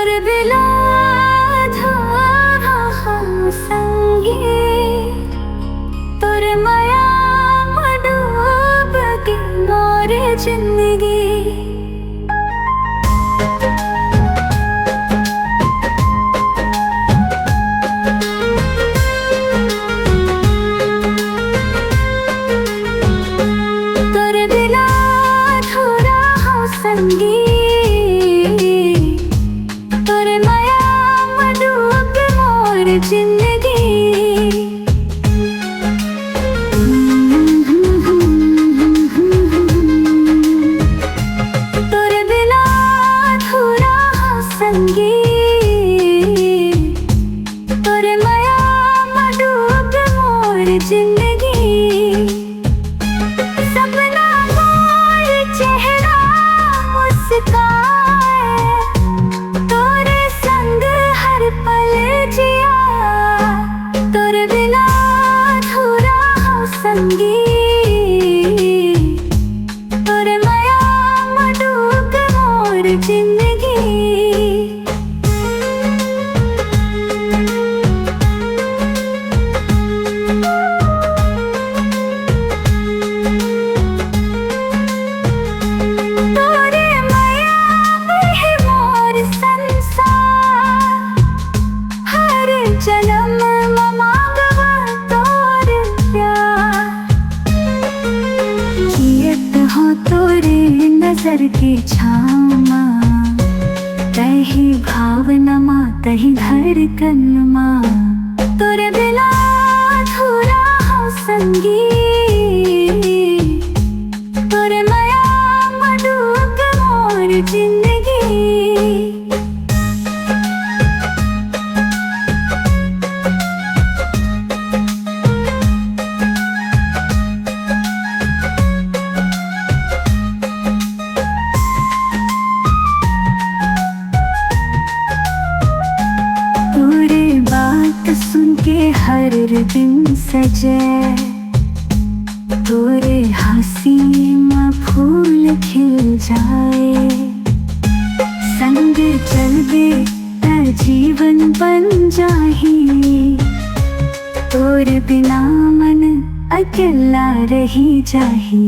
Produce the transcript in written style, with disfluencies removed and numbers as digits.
तोर बिना अधूरा हम संगी, तोर माया में डूब के मोर जिंदगी। तोर बिना अधूरा हम संगी, जिंदगी। तोरे बिना अधूरा है संगी, तोरे माया में डूब मोर जिंदगी। सपना मोर चेहरा मुस्काए, तोरे संग हर पल जिया। तोरे बिना अधूरा है संगी, तोरे माया में डूब मोर जिंदगी। तोरे माया में ही मोर संसार, हर जन्म तोरे नजर के छामा, तही भावना मा तही धड़कन मा। तोरे बिना अधूरा है संगी, तोरे माया में डूब मोर जिंदगी। सुन के हर दिन सजे, तोरे हंसी में फूल खिल जाए। संग चल दे त जीवन बन जाही, तोरे बिना मन अकेला रही जाही।